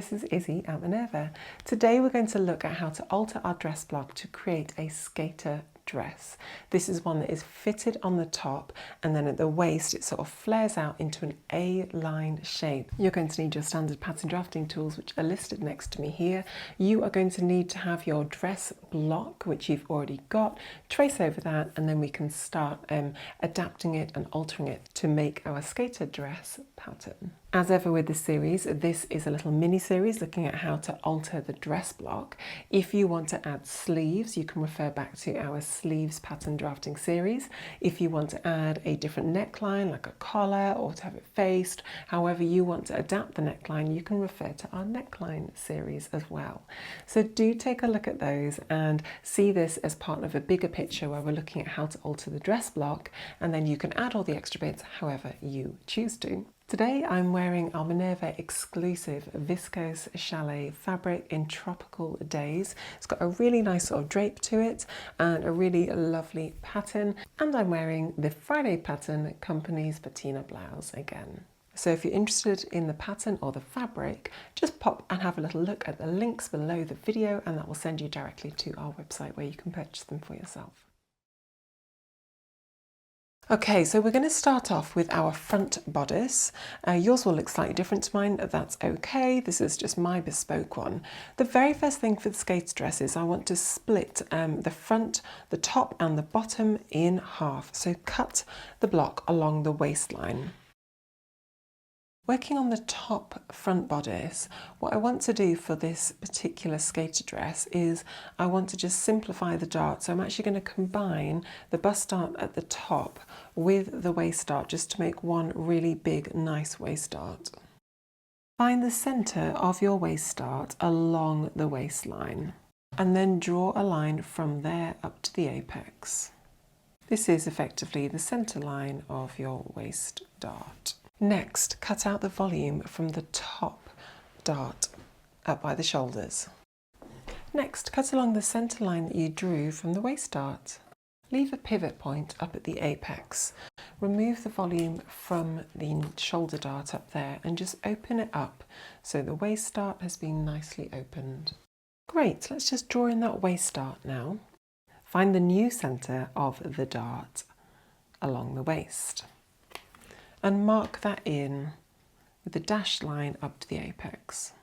this is Izzy at Minerva. Today we're going to look at how to alter our dress block to create a skater dress. This is one that is fitted on the top, and then at the waist it sort of flares out into an A-line shape. You're going to need your standard pattern drafting tools, which are listed next to me here. You are going to need to have your dress block, which you've already got. Trace over that, and then we can start adapting it and altering it to make our skater dress pattern. As ever with this series, this is a little mini series looking at how to alter the dress block. If you want to add sleeves, you can refer back to our sleeves pattern drafting series. If you want to add a different neckline, like a collar, or to have it faced, however you want to adapt the neckline, you can refer to our neckline series as well. So do take a look at those and see this as part of a bigger picture where we're looking at how to alter the dress block, and then you can add all the extra bits however you choose to. Today I'm wearing our Minerva exclusive viscose chalet fabric in Tropical Days. It's got a really nice sort of drape to it and a really lovely pattern, and I'm wearing the Friday pattern company's patina blouse again. So if you're interested in the pattern or the fabric, just pop and have a little look at the links below the video, and that will send you directly to our website where you can purchase them for yourself. Okay, so we're going to start off with our front bodice. Yours will look slightly different to mine, that's okay. This is just my bespoke one. The very first thing for the skater dress is I want to split the front, the top and the bottom in half. So cut the block along the waistline. Working on the top front bodice, what I want to do for this particular skater dress is I want to just simplify the dart. So I'm actually going to combine the bust dart at the top with the waist dart just to make one really big, nice waist dart. Find the centre of your waist dart along the waistline and then draw a line from there up to the apex. This is effectively the centre line of your waist dart. Next, cut out the volume from the top dart up by the shoulders. Next, cut along the centre line that you drew from the waist dart. Leave a pivot point up at the apex. Remove the volume from the shoulder dart up there and just open it up so the waist dart has been nicely opened. Great, let's just draw in that waist dart now. Find the new centre of the dart along the waist and mark that in with the dashed line up to the apex.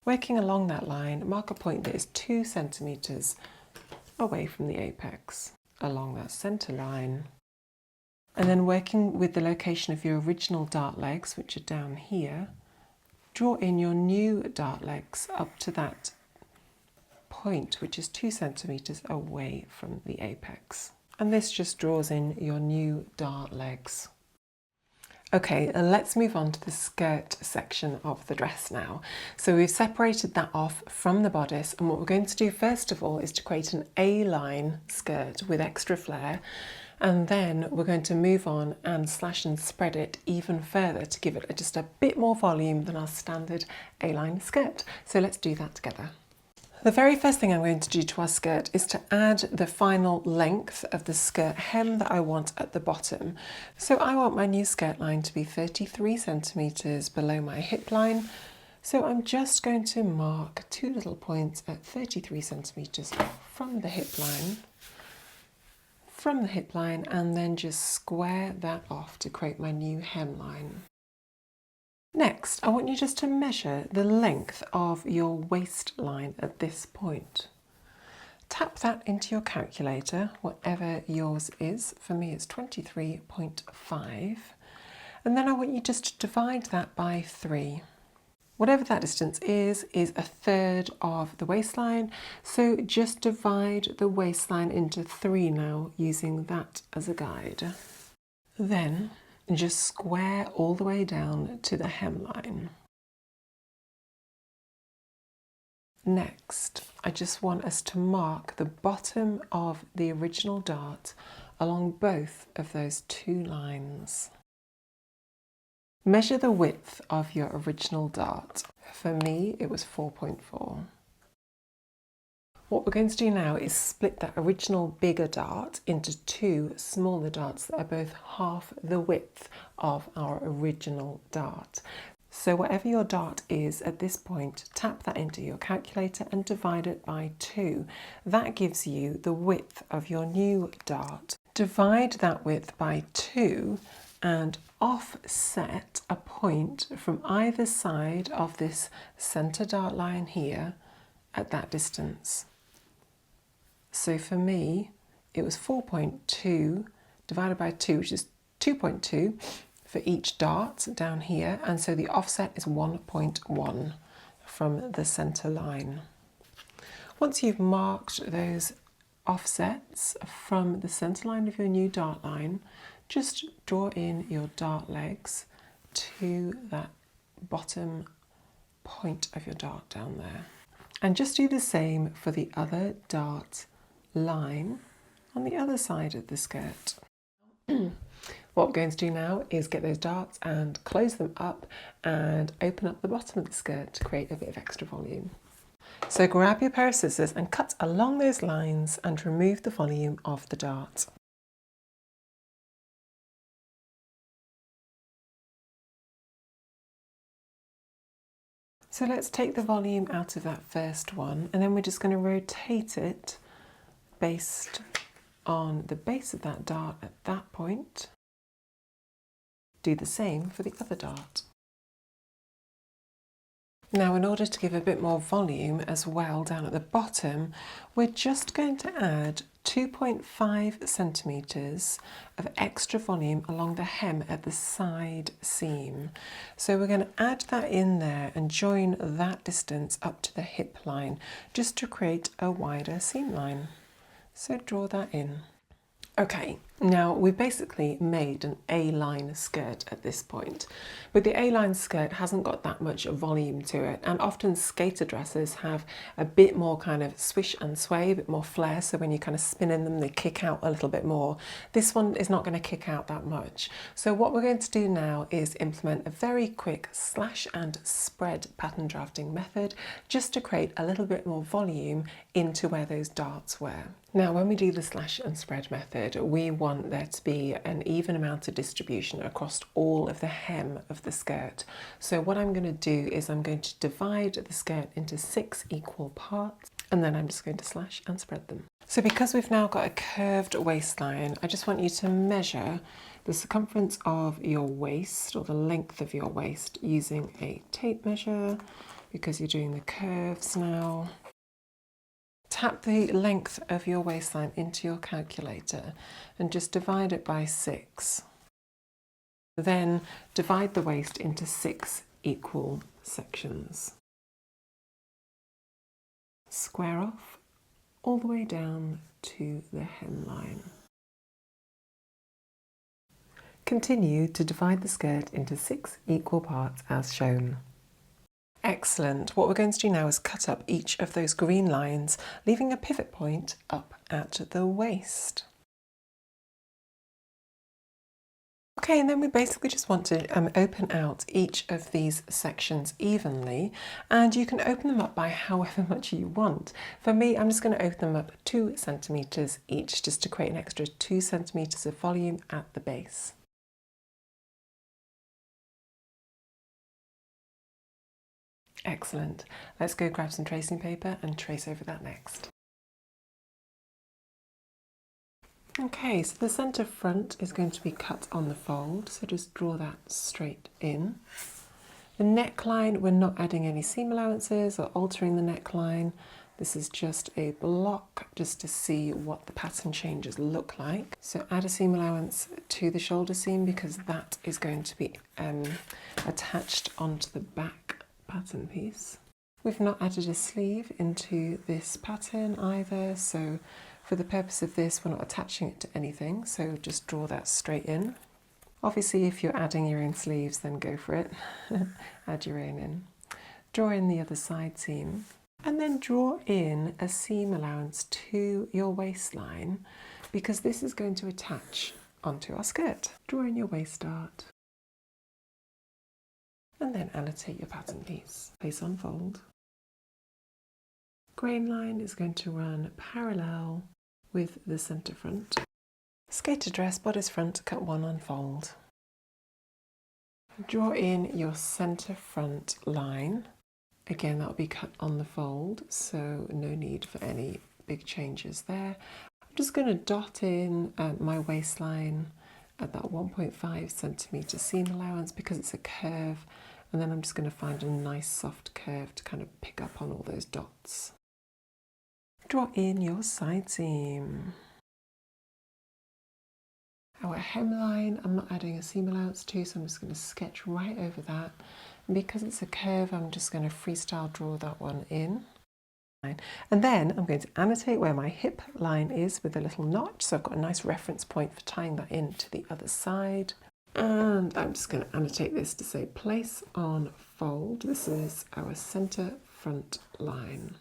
Working along that line, mark a point that is 2 centimetres away from the apex along that centre line, and then working with the location of your original dart legs, which are down here, draw in your new dart legs up to that point, which is 2 centimetres away from the apex. And this just draws in your new dart legs. Okay, let's move on to the skirt section of the dress now. So we've separated that off from the bodice, and what we're going to do first of all is to create an A-line skirt with extra flare, and then we're going to move on and slash and spread it even further to give it just a bit more volume than our standard A-line skirt. So let's do that together. The very first thing I'm going to do to our skirt is to add the final length of the skirt hem that I want at the bottom. So I want my new skirt line to be 33 centimetres below my hip line. So I'm just going to mark 2 little points at 33 centimetres from the hip line, and then just square that off to create my new hemline. Next, I want you just to measure the length of your waistline at this point. Tap that into your calculator, whatever yours is. For me, it's 23.5. And then I want you just to divide that by 3. Whatever that distance is a third of the waistline. So just divide the waistline into 3 now, using that as a guide. Then just square all the way down to the hemline. Next, I just want us to mark the bottom of the original dart along both of those 2 lines. Measure the width of your original dart. For me, it was 4.4. What we're going to do now is split that original bigger dart into 2 smaller darts that are both half the width of our original dart. So whatever your dart is at this point, tap that into your calculator and divide it by 2. That gives you the width of your new dart. Divide that width by 2 and offset a point from either side of this centre dart line here at that distance. So for me, it was 4.2 divided by 2, which is 2.2 for each dart down here, and so the offset is 1.1 from the centre line. Once you've marked those offsets from the centre line of your new dart line, just draw in your dart legs to that bottom point of your dart down there. And just do the same for the other dart line on the other side of the skirt. What we're going to do now is get those darts and close them up and open up the bottom of the skirt to create a bit of extra volume. So grab your pair of scissors and cut along those lines and remove the volume of the dart. So let's take the volume out of that first one, and then we're just going to rotate it based on the base of that dart at that point. Do the same for the other dart. Now, in order to give a bit more volume as well down at the bottom, we're just going to add 2.5 centimetres of extra volume along the hem at the side seam. So we're going to add that in there and join that distance up to the hip line just to create a wider seam line. So draw that in. Okay, now we've basically made an A-line skirt at this point, but the A-line skirt hasn't got that much volume to it, and often skater dresses have a bit more kind of swish and sway, a bit more flair, so when you kind of spin in them they kick out a little bit more. This one is not going to kick out that much. So what we're going to do now is implement a very quick slash and spread pattern drafting method just to create a little bit more volume into where those darts were. Now, when we do the slash and spread method, we want there to be an even amount of distribution across all of the hem of the skirt. So what I'm going to do is I'm going to divide the skirt into 6 equal parts, and then I'm just going to slash and spread them. So because we've now got a curved waistline, I just want you to measure the circumference of your waist, or the length of your waist, using a tape measure because you're doing the curves now. Tap the length of your waistline into your calculator and just divide it by 6. Then divide the waist into 6 equal sections. Square off all the way down to the hemline. Continue to divide the skirt into 6 equal parts as shown. Excellent. What we're going to do now is cut up each of those green lines, leaving a pivot point up at the waist. Okay, and then we basically just want to open out each of these sections evenly, and you can open them up by however much you want. For me, I'm just going to open them up 2 centimetres each, just to create an extra 2 centimetres of volume at the base. Excellent. Let's go grab some tracing paper and trace over that next. Okay, so the centre front is going to be cut on the fold, so just draw that straight in. The neckline, we're not adding any seam allowances or altering the neckline. This is just a block just to see what the pattern changes look like. So add a seam allowance to the shoulder seam because that is going to be attached onto the back pattern piece. We've not added a sleeve into this pattern either, so for the purpose of this we're not attaching it to anything, so just draw that straight in. Obviously if you're adding your own sleeves then go for it. Add your own in. Draw in the other side seam and then draw in a seam allowance to your waistline because this is going to attach onto our skirt. Draw in your waist dart and then annotate your pattern piece. Place on fold. Grain line is going to run parallel with the centre front. Skater dress, bodice front, cut 1 on fold. Draw in your centre front line. Again, that will be cut on the fold, so no need for any big changes there. I'm just going to dot in my waistline at that 1.5 centimetre seam allowance because it's a curve, and then I'm just going to find a nice soft curve to kind of pick up on all those dots. Draw in your side seam. Our hemline, I'm not adding a seam allowance to, so I'm just going to sketch right over that. And because it's a curve, I'm just going to freestyle draw that one in. And then I'm going to annotate where my hip line is with a little notch, so I've got a nice reference point for tying that in to the other side. And I'm just going to annotate this to say place on fold. This is our centre front line.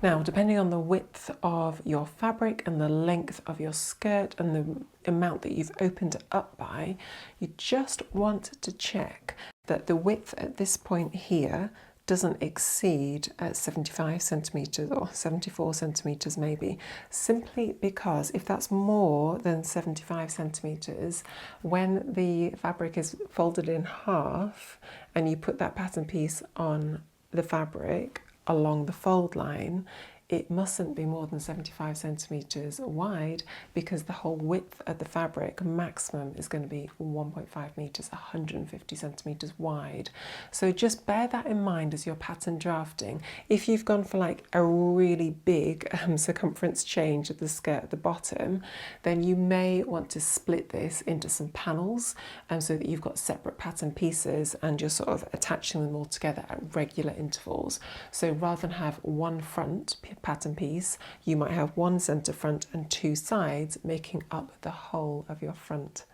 Now, depending on the width of your fabric and the length of your skirt and the amount that you've opened it up by, you just want to check that the width at this point here doesn't exceed 75 centimetres or 74 centimetres maybe, simply because if that's more than 75 centimetres, when the fabric is folded in half and you put that pattern piece on the fabric along the fold line, it mustn't be more than 75 centimetres wide because the whole width of the fabric maximum is going to be 1.5 metres, 150 centimetres wide. So just bear that in mind as you're pattern drafting. If you've gone for like a really big circumference change of the skirt at the bottom, then you may want to split this into some panels so that you've got separate pattern pieces and you're sort of attaching them all together at regular intervals. So rather than have one front pattern piece, you might have one centre front and two sides making up the whole of your front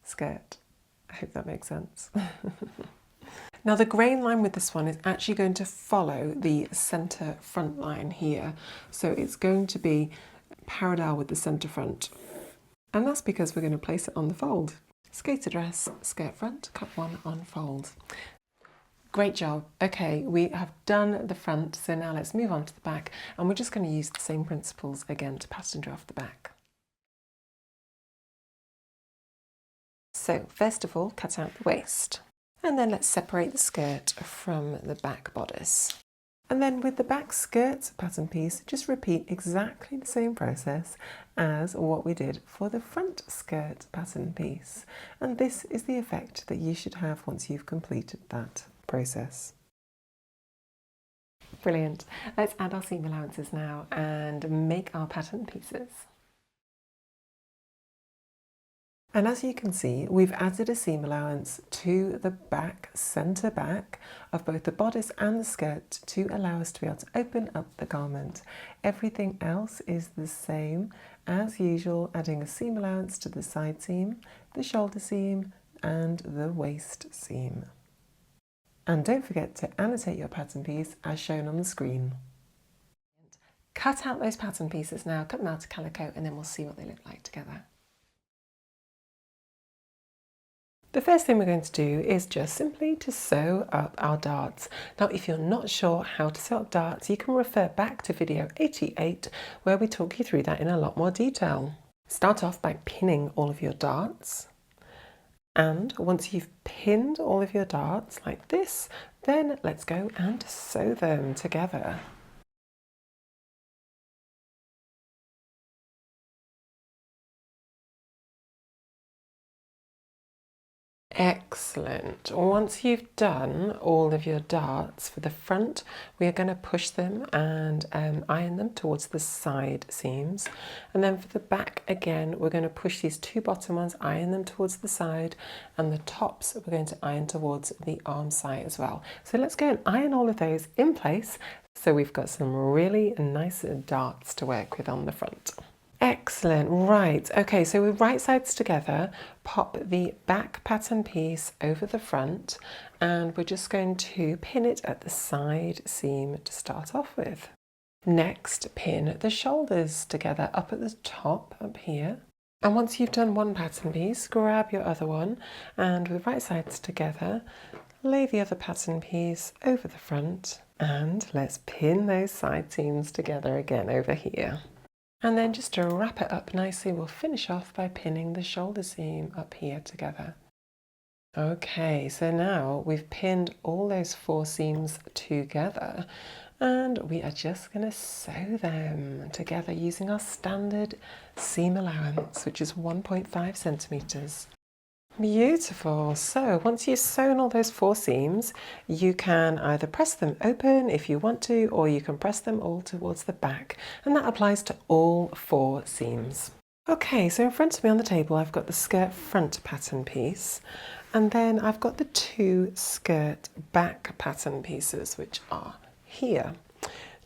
skirt. I hope that makes sense. Now the grain line with this one is actually going to follow the centre front line here, so it's going to be parallel with the centre front, and that's because we're going to place it on the fold. Skater dress, skirt front, cut one on fold. Great job. Okay, we have done the front, so now let's move on to the back, and we're just going to use the same principles again to pattern draft the back. So first of all, cut out the waist, and then let's separate the skirt from the back bodice. And then with the back skirt pattern piece, just repeat exactly the same process as what we did for the front skirt pattern piece. And this is the effect that you should have once you've completed that process. Brilliant. Let's add our seam allowances now and make our pattern pieces. And as you can see, we've added a seam allowance to the back, centre back of both the bodice and the skirt to allow us to be able to open up the garment. Everything else is the same as usual, adding a seam allowance to the side seam, the shoulder seam and the waist seam. And don't forget to annotate your pattern piece as shown on the screen. Cut out those pattern pieces now, cut them out to calico, and then we'll see what they look like together. The first thing we're going to do is just simply to sew up our darts. Now, if you're not sure how to sew up darts, you can refer back to video 88, where we talk you through that in a lot more detail. Start off by pinning all of your darts. And once you've pinned all of your darts like this, then let's go and sew them together. Excellent. Once you've done all of your darts for the front, we are going to push them and iron them towards the side seams. And then for the back, again, we're going to push these two bottom ones, iron them towards the side, and the tops we're going to iron towards the arm side as well. So let's go and iron all of those in place so we've got some really nice darts to work with on the front. Excellent, right, okay, so with right sides together, pop the back pattern piece over the front, and we're just going to pin it at the side seam to start off with. Next, pin the shoulders together up at the top, up here. And once you've done one pattern piece, grab your other one, and with right sides together, lay the other pattern piece over the front, and let's pin those side seams together again over here. And then just to wrap it up nicely, we'll finish off by pinning the shoulder seam up here together. Okay, so now we've pinned all those 4 seams together and we are just going to sew them together using our standard seam allowance, which is 1.5 centimetres. Beautiful. So once you've sewn all those 4 seams, you can either press them open if you want to, or you can press them all towards the back, and that applies to all 4 seams. Okay, so in front of me on the table I've got the skirt front pattern piece, and then I've got the 2 skirt back pattern pieces, which are here.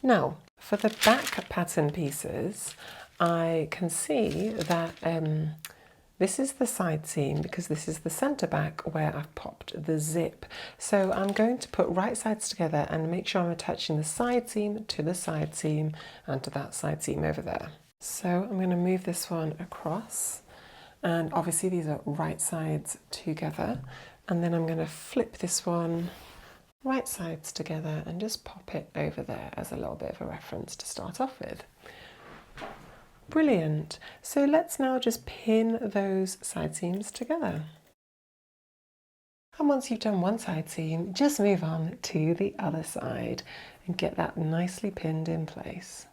Now, for the back pattern pieces, I can see that this is the side seam because this is the centre back where I've popped the zip. So I'm going to put right sides together and make sure I'm attaching the side seam to the side seam and to that side seam over there. So I'm going to move this one across, and obviously these are right sides together, and then I'm going to flip this one right sides together and just pop it over there as a little bit of a reference to start off with. Brilliant. So let's now just pin those side seams together. And once you've done one side seam, just move on to the other side and get that nicely pinned in place.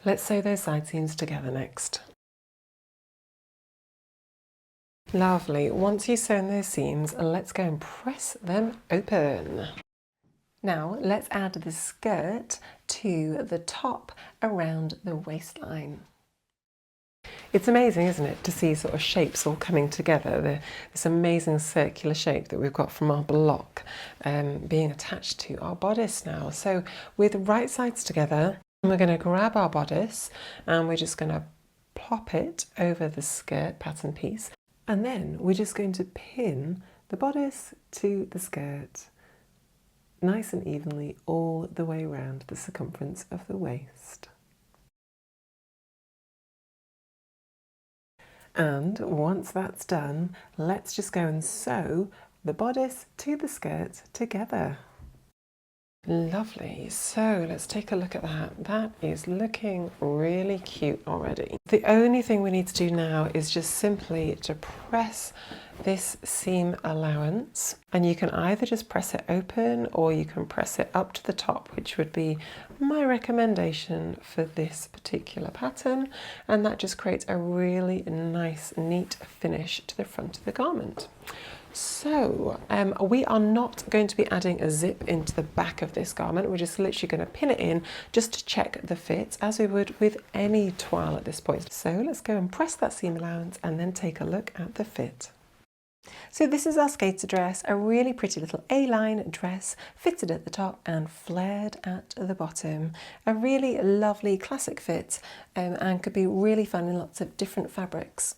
Let's sew those side seams together next. Lovely. Once you've sewn those seams, let's go and press them open. Now let's add the skirt to the top around the waistline. It's amazing, isn't it, to see sort of shapes all coming together. This amazing circular shape that we've got from our block being attached to our bodice now. So with right sides together, we're going to grab our bodice and we're just going to plop it over the skirt pattern piece, and then we're just going to pin the bodice to the skirt nice and evenly all the way around the circumference of the waist. And once that's done, let's just go and sew the bodice to the skirt together. Lovely. So let's take a look at that. That is looking really cute already. The only thing we need to do now is just simply to press this seam allowance, and you can either just press it open or you can press it up to the top, which would be my recommendation for this particular pattern, and that just creates a really nice neat finish to the front of the garment. So we are not going to be adding a zip into the back of this garment. We're just literally going to pin it in just to check the fit, as we would with any toile at this point. So let's go and press that seam allowance and then take a look at the fit. So this is our skater dress, a really pretty little A-line dress, fitted at the top and flared at the bottom. A really lovely classic fit and could be really fun in lots of different fabrics.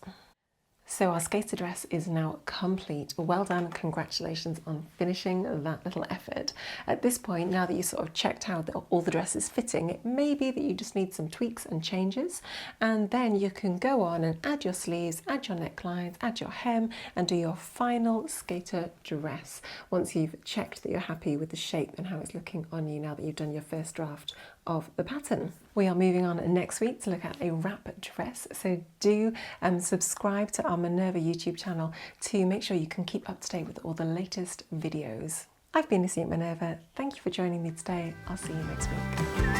So our skater dress is now complete. Well done, congratulations on finishing that little effort. At this point, now that you sort of checked how all the dress is fitting, it may be that you just need some tweaks and changes, and then you can go on and add your sleeves, add your necklines, add your hem, and do your final skater dress once you've checked that you're happy with the shape and how it's looking on you now that you've done your first draft of the pattern. We are moving on next week to look at a wrap dress, so do subscribe to our Minerva YouTube channel to make sure you can keep up to date with all the latest videos. I've been Izzy at Minerva. Thank you for joining me today. I'll see you next week.